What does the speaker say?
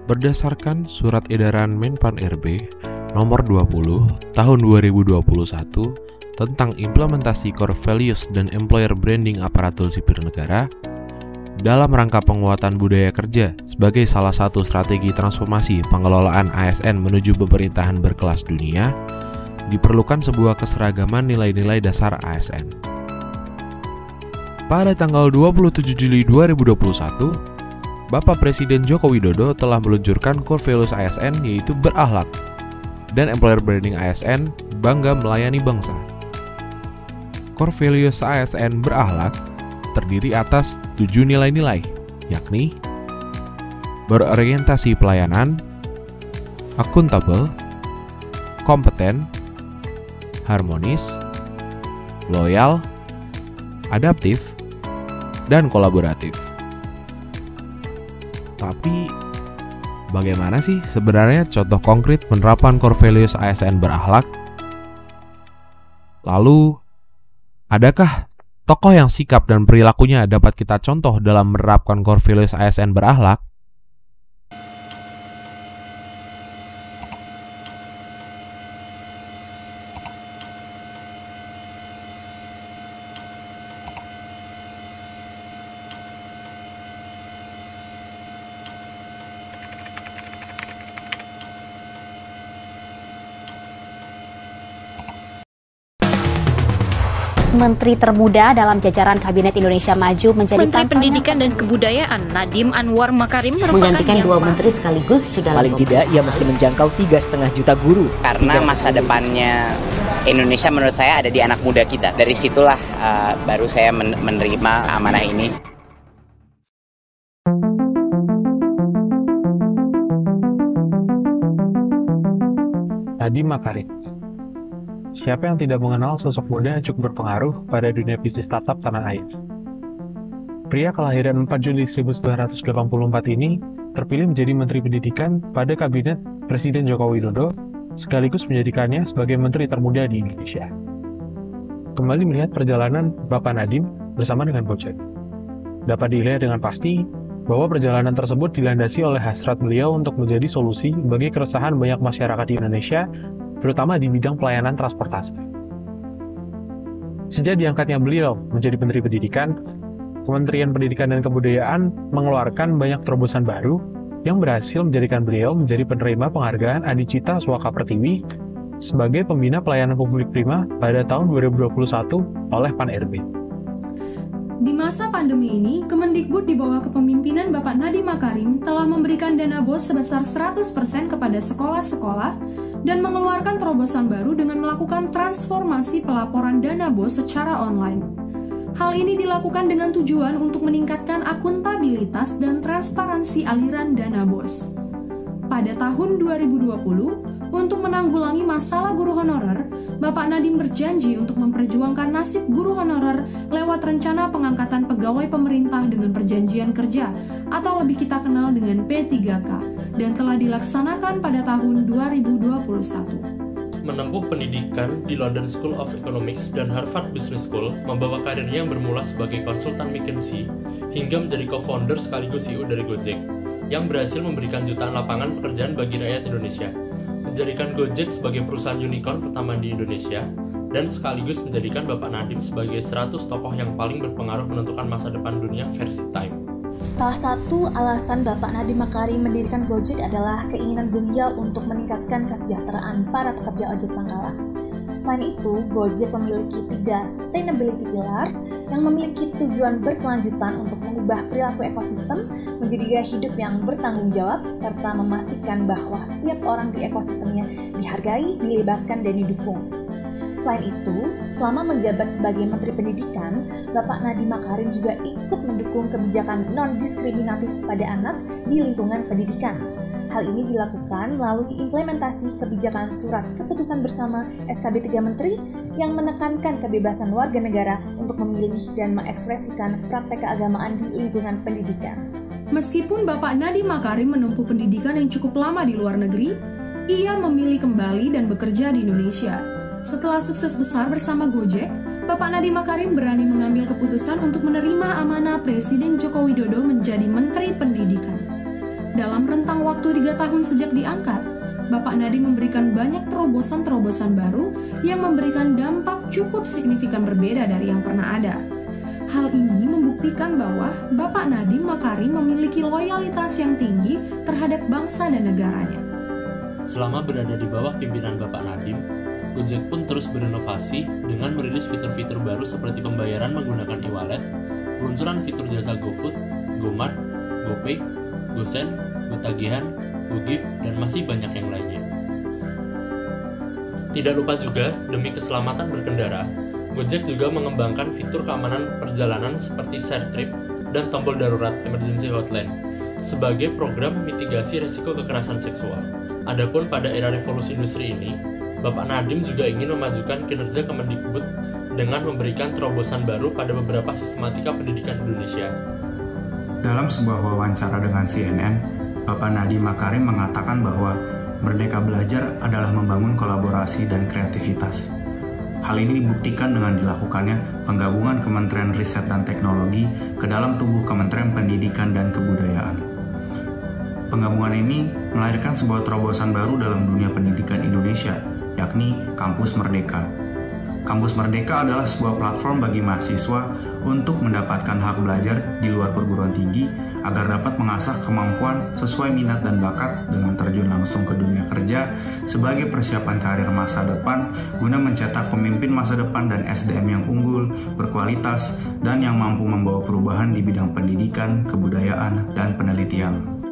Berdasarkan Surat Edaran Menpan RB Nomor 20 Tahun 2021 tentang implementasi core values dan employer branding aparatur sipil negara, dalam rangka penguatan budaya kerja sebagai salah satu strategi transformasi pengelolaan ASN menuju pemerintahan berkelas dunia, diperlukan sebuah keseragaman nilai-nilai dasar ASN. Pada tanggal 27 Juli 2021, Bapak Presiden Joko Widodo telah meluncurkan core values ASN, yaitu berakhlak, dan employer branding ASN, bangga melayani bangsa. Core values ASN berakhlak terdiri atas 7 nilai-nilai, yakni berorientasi pelayanan, akuntabel, kompeten, harmonis, loyal, adaptif, dan kolaboratif. Tapi, bagaimana sih sebenarnya contoh konkret penerapan core values ASN berakhlak? Lalu, adakah tokoh yang sikap dan perilakunya dapat kita contoh dalam menerapkan core values ASN berakhlak? Menteri termuda dalam jajaran Kabinet Indonesia Maju menjadi Menteri Pendidikan dan Kebudayaan Nadiem Anwar Makarim menggantikan dua menteri sekaligus sudah paling tidak ia mesti menjangkau 3,5 juta guru. Karena masa depannya Indonesia menurut saya ada di anak muda kita. Dari situlah baru saya menerima amanah ini. Nadiem Makarim. Siapa yang tidak mengenal sosok muda yang cukup berpengaruh pada dunia bisnis startup tanah air? Pria kelahiran 4 Juli 1984 ini terpilih menjadi Menteri Pendidikan pada Kabinet Presiden Joko Widodo, sekaligus menjadikannya sebagai Menteri termuda di Indonesia. Kembali melihat perjalanan Bapak Nadiem bersama dengan Gojek, dapat dilihat dengan pasti bahwa perjalanan tersebut dilandasi oleh hasrat beliau untuk menjadi solusi bagi keresahan banyak masyarakat di Indonesia, terutama di bidang pelayanan transportasi. Sejak diangkatnya beliau menjadi Menteri Pendidikan, Kementerian Pendidikan dan Kebudayaan mengeluarkan banyak terobosan baru yang berhasil menjadikan beliau menjadi penerima penghargaan Adicita Suaka Pertiwi sebagai pembina pelayanan publik prima pada tahun 2021 oleh Pan RB. Di masa pandemi ini, Kemendikbud di bawah kepemimpinan Bapak Nadiem Makarim telah memberikan dana BOS sebesar 100% kepada sekolah-sekolah dan mengeluarkan terobosan baru dengan melakukan transformasi pelaporan dana BOS secara online. Hal ini dilakukan dengan tujuan untuk meningkatkan akuntabilitas dan transparansi aliran dana BOS. Pada tahun 2020, untuk menanggulangi masalah guru honorer, Bapak Nadiem berjanji untuk memperjuangkan nasib guru honorer lewat rencana pengangkatan pegawai pemerintah dengan perjanjian kerja atau lebih kita kenal dengan P3K dan telah dilaksanakan pada tahun 2021. Menempuh pendidikan di London School of Economics dan Harvard Business School, membawa karirnya yang bermula sebagai konsultan McKinsey hingga menjadi co-founder sekaligus CEO dari Gojek, yang berhasil memberikan jutaan lapangan pekerjaan bagi rakyat Indonesia, menjadikan Gojek sebagai perusahaan unicorn pertama di Indonesia, dan sekaligus menjadikan Bapak Nadiem sebagai 100 tokoh yang paling berpengaruh menentukan masa depan dunia versi Time. Salah satu alasan Bapak Nadiem Makarim mendirikan Gojek adalah keinginan beliau untuk meningkatkan kesejahteraan para pekerja ojek pangkalan. Selain itu, Gojek memiliki 3 sustainability pillars yang memiliki tujuan berkelanjutan untuk mengubah perilaku ekosistem menjadi gaya hidup yang bertanggung jawab serta memastikan bahwa setiap orang di ekosistemnya dihargai, dilibatkan, dan didukung. Selain itu, selama menjabat sebagai Menteri Pendidikan, Bapak Nadiem Makarim juga ikut mendukung kebijakan non-diskriminatif pada anak di lingkungan pendidikan. Hal ini dilakukan melalui implementasi kebijakan Surat Keputusan Bersama SKB 3 Menteri yang menekankan kebebasan warga negara untuk memilih dan mengekspresikan praktek keagamaan di lingkungan pendidikan. Meskipun Bapak Nadiem Makarim menempuh pendidikan yang cukup lama di luar negeri, ia memilih kembali dan bekerja di Indonesia. Setelah sukses besar bersama Gojek, Bapak Nadiem Makarim berani mengambil keputusan untuk menerima amanah Presiden Joko Widodo menjadi Menteri Pendidikan. Dalam rentang waktu 3 tahun sejak diangkat, Bapak Nadiem memberikan banyak terobosan-terobosan baru yang memberikan dampak cukup signifikan berbeda dari yang pernah ada. Hal ini membuktikan bahwa Bapak Nadiem Makarim memiliki loyalitas yang tinggi terhadap bangsa dan negaranya. Selama berada di bawah pimpinan Bapak Nadiem, Gojek pun terus berinovasi dengan merilis fitur-fitur baru seperti pembayaran menggunakan e-wallet, peluncuran fitur jasa GoFood, GoMart, GoPay, GoSend, GoTagihan, GoGift, dan masih banyak yang lainnya. Tidak lupa juga, demi keselamatan berkendara, Gojek juga mengembangkan fitur keamanan perjalanan seperti Share Trip dan tombol darurat Emergency Hotline sebagai program mitigasi risiko kekerasan seksual. Adapun pada era revolusi industri ini, Bapak Nadiem juga ingin memajukan kinerja Kemendikbud dengan memberikan terobosan baru pada beberapa sistematika pendidikan Indonesia. Dalam sebuah wawancara dengan CNN, Bapak Nadiem Makarim mengatakan bahwa Merdeka Belajar adalah membangun kolaborasi dan kreativitas. Hal ini dibuktikan dengan dilakukannya penggabungan Kementerian Riset dan Teknologi ke dalam tubuh Kementerian Pendidikan dan Kebudayaan. Penggabungan ini melahirkan sebuah terobosan baru dalam dunia pendidikan Indonesia, yakni Kampus Merdeka. Kampus Merdeka adalah sebuah platform bagi mahasiswa untuk mendapatkan hak belajar di luar perguruan tinggi agar dapat mengasah kemampuan sesuai minat dan bakat dengan terjun langsung ke dunia kerja sebagai persiapan karir masa depan guna mencetak pemimpin masa depan dan SDM yang unggul, berkualitas, dan yang mampu membawa perubahan di bidang pendidikan, kebudayaan, dan penelitian.